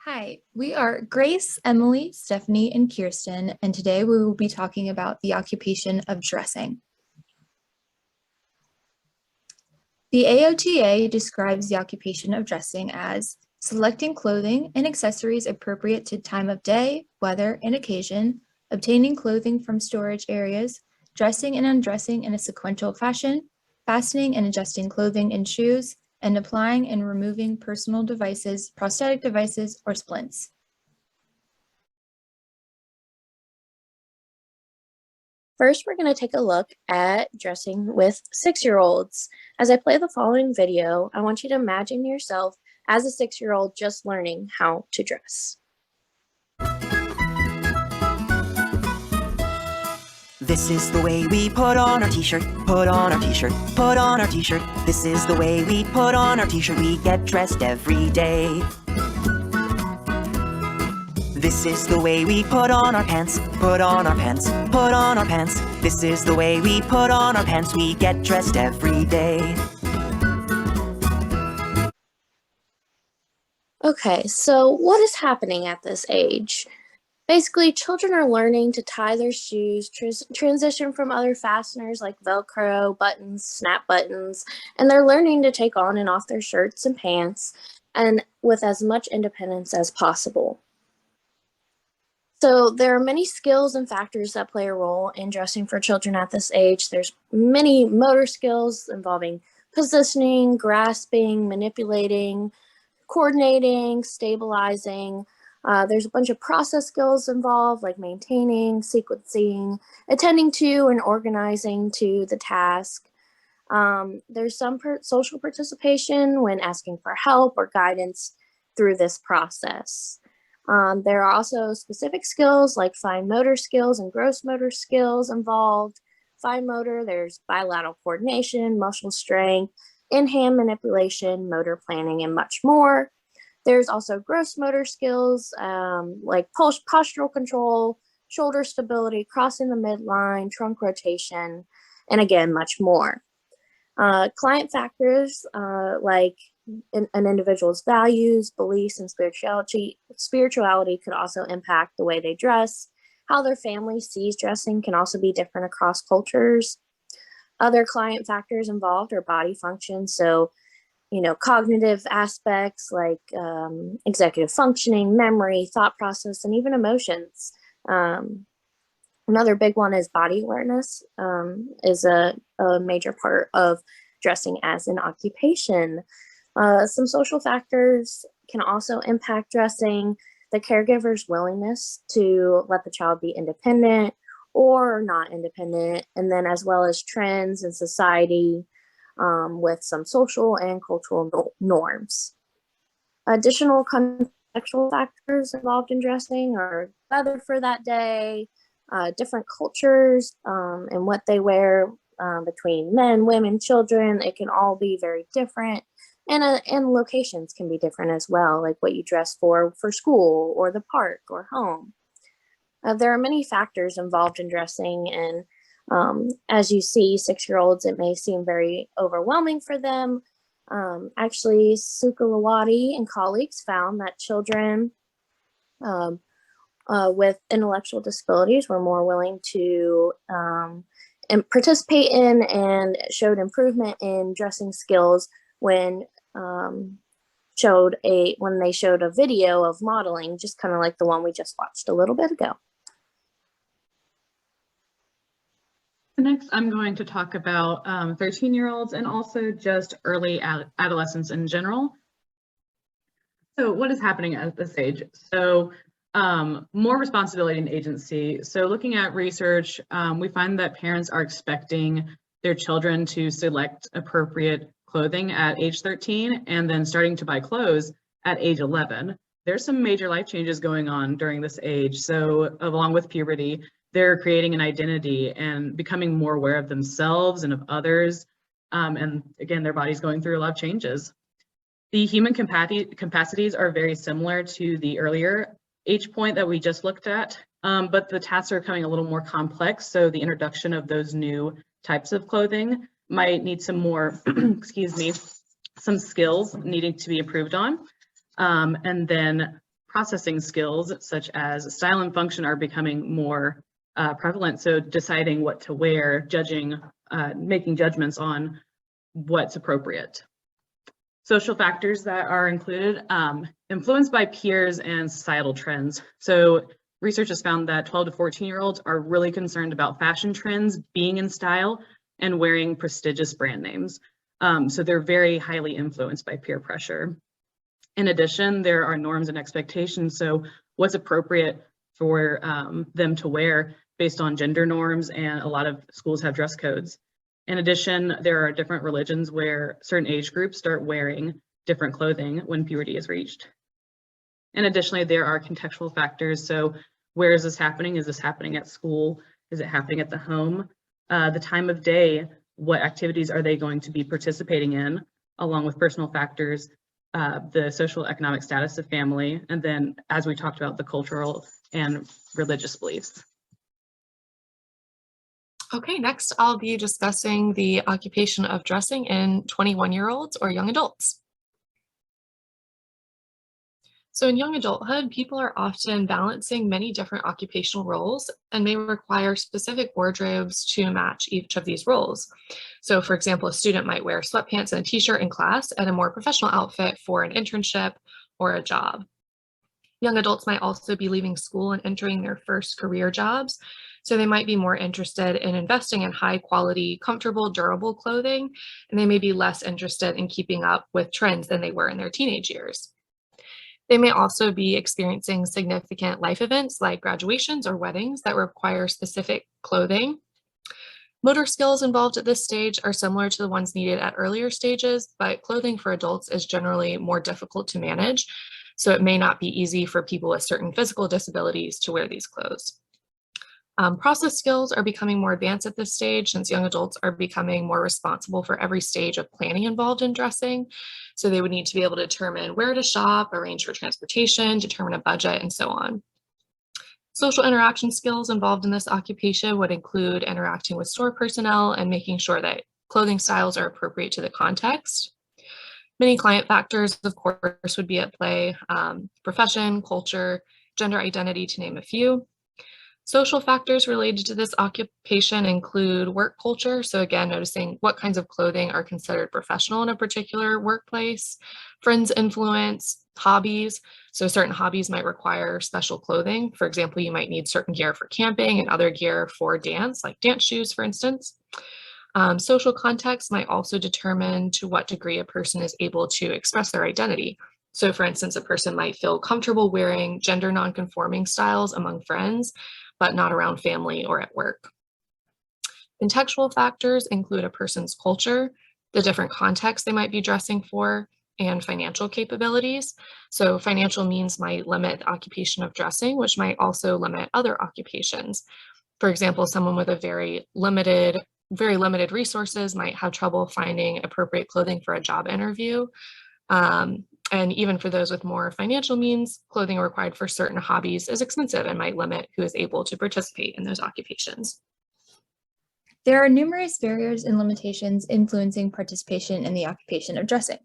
Hi, we are Grace, Emily, Stephanie, and Kirsten, and today we will be talking about the occupation of dressing. The AOTA describes the occupation of dressing as selecting clothing and accessories appropriate to time of day, weather, and occasion, obtaining clothing from storage areas, dressing and undressing in a sequential fashion, fastening and adjusting clothing and shoes, and applying and removing personal devices, prosthetic devices, or splints. First, we're going to take a look at dressing with 6-year-olds. As I play the following video, I want you to imagine yourself as a 6-year-old just learning how to dress. This is the way we put on our t-shirt, put on our t-shirt, put on our t-shirt. This is the way we put on our t-shirt, we get dressed every day. This is the way we put on our pants, put on our pants, put on our pants. This is the way we put on our pants, we get dressed every day. Okay, so what is happening at this age? Basically, children are learning to tie their shoes, transition from other fasteners like Velcro, buttons, snap buttons, and they're learning to take on and off their shirts and pants, and with as much independence as possible. So there are many skills and factors that play a role in dressing for children at this age. There's many motor skills involving positioning, grasping, manipulating, coordinating, stabilizing. There's a bunch of process skills involved, like maintaining, sequencing, attending to, and organizing to the task. There's some social participation when asking for help or guidance through this process. There are also specific skills like fine motor skills and gross motor skills involved. Fine motor, there's bilateral coordination, muscle strength, in-hand manipulation, motor planning, and much more. There's also gross motor skills like postural control, shoulder stability, crossing the midline, trunk rotation, and again, much more. Client factors like an individual's values, beliefs, and spirituality could also impact the way they dress. How their family sees dressing can also be different across cultures. Other client factors involved are body function, so cognitive aspects like executive functioning, memory, thought process, and even emotions. Another big one is body awareness, is a major part of dressing as an occupation. Some social factors can also impact dressing: the caregiver's willingness to let the child be independent or not independent, and then as well as trends in society, with some social and cultural norms. Additional contextual factors involved in dressing are weather for that day, different cultures, and what they wear between men, women, children. It can all be very different, and locations can be different as well, like what you dress for school or the park or home. There are many factors involved in dressing, and as you see, 6-year-olds, it may seem very overwhelming for them. Actually, Sukalawati and colleagues found that children with intellectual disabilities were more willing to participate in and showed improvement in dressing skills when they showed a video of modeling, just kind of like the one we just watched a little bit ago. Next, I'm going to talk about 13-year-olds and also just early adolescents in general. So what is happening at this age? So more responsibility and agency. So looking at research, we find that parents are expecting their children to select appropriate clothing at age 13 and then starting to buy clothes at age 11. There's some major life changes going on during this age. So along with puberty, they're creating an identity and becoming more aware of themselves and of others. And again, their body's going through a lot of changes. The human capacities are very similar to the earlier age point that we just looked at, but the tasks are becoming a little more complex. So the introduction of those new types of clothing might need some more, excuse me, some skills needing to be improved on. And then processing skills such as style and function are becoming more prevalent. So deciding what to wear, judging, making judgments on what's appropriate. Social factors that are included, influenced by peers and societal trends. So research has found that 12 to 14-year-olds are really concerned about fashion trends, being in style, and wearing prestigious brand names. So they're very highly influenced by peer pressure. In addition, there are norms and expectations. So what's appropriate for them to wear based on gender norms, and a lot of schools have dress codes. In addition, there are different religions where certain age groups start wearing different clothing when puberty is reached. And additionally, there are contextual factors. So where is this happening? Is this happening at school? Is it happening at the home? The time of day, what activities are they going to be participating in, along with personal factors, the social economic status of family, and then, as we talked about, the cultural and religious beliefs. Okay, next I'll be discussing the occupation of dressing in 21-year-olds or young adults. So in young adulthood, people are often balancing many different occupational roles and may require specific wardrobes to match each of these roles. So for example, a student might wear sweatpants and a t-shirt in class and a more professional outfit for an internship or a job. Young adults might also be leaving school and entering their first career jobs. So they might be more interested in investing in high quality, comfortable, durable clothing, and they may be less interested in keeping up with trends than they were in their teenage years. They may also be experiencing significant life events like graduations or weddings that require specific clothing. Motor skills involved at this stage are similar to the ones needed at earlier stages, but clothing for adults is generally more difficult to manage, so it may not be easy for people with certain physical disabilities to wear these clothes. Process skills are becoming more advanced at this stage since young adults are becoming more responsible for every stage of planning involved in dressing. So they would need to be able to determine where to shop, arrange for transportation, determine a budget, and so on. Social interaction skills involved in this occupation would include interacting with store personnel and making sure that clothing styles are appropriate to the context. Many client factors, of course, would be at play: profession, culture, gender identity, to name a few. Social factors related to this occupation include work culture. So again, noticing what kinds of clothing are considered professional in a particular workplace, friends' influence, hobbies. So certain hobbies might require special clothing. For example, you might need certain gear for camping and other gear for dance, like dance shoes, for instance. Social context might also determine to what degree a person is able to express their identity. So for instance, a person might feel comfortable wearing gender nonconforming styles among friends, but not around family or at work. Contextual factors include a person's culture, the different contexts they might be dressing for, and financial capabilities. So financial means might limit the occupation of dressing, which might also limit other occupations. For example, someone with a very limited resources might have trouble finding appropriate clothing for a job interview. And even for those with more financial means, clothing required for certain hobbies is expensive and might limit who is able to participate in those occupations. There are numerous barriers and limitations influencing participation in the occupation of dressing.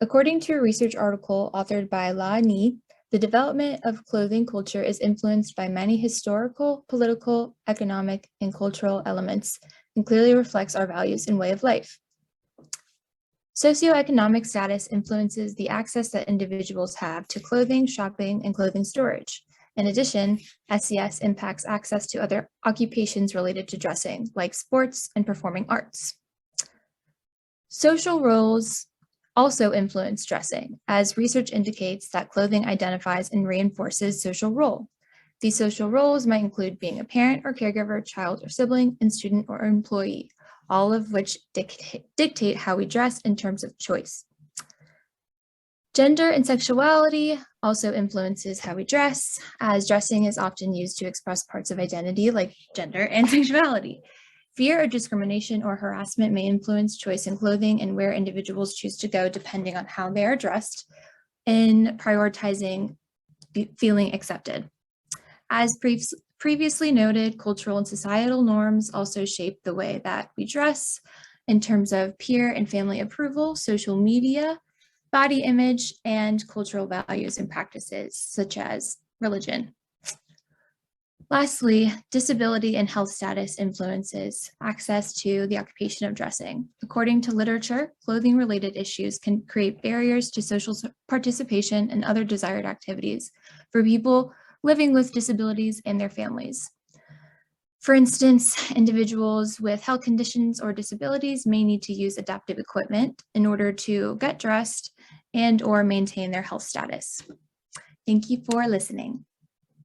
According to a research article authored by La Ni, the development of clothing culture is influenced by many historical, political, economic, and cultural elements and clearly reflects our values and way of life. Socioeconomic status influences the access that individuals have to clothing, shopping, and clothing storage. In addition, SES impacts access to other occupations related to dressing, like sports and performing arts. Social roles also influence dressing, as research indicates that clothing identifies and reinforces social role. These social roles might include being a parent or caregiver, child or sibling, and student or employee, all of which dictate how we dress in terms of choice. Gender and sexuality also influences how we dress, as dressing is often used to express parts of identity like gender and sexuality. Fear of discrimination or harassment may influence choice in clothing and where individuals choose to go depending on how they are dressed, in prioritizing feeling accepted. As previously noted, cultural and societal norms also shape the way that we dress in terms of peer and family approval, social media, body image, and cultural values and practices, such as religion. Lastly, disability and health status influences access to the occupation of dressing. According to literature, clothing-related issues can create barriers to social participation and other desired activities for people living with disabilities and their families. For instance, individuals with health conditions or disabilities may need to use adaptive equipment in order to get dressed and/or maintain their health status. Thank you for listening.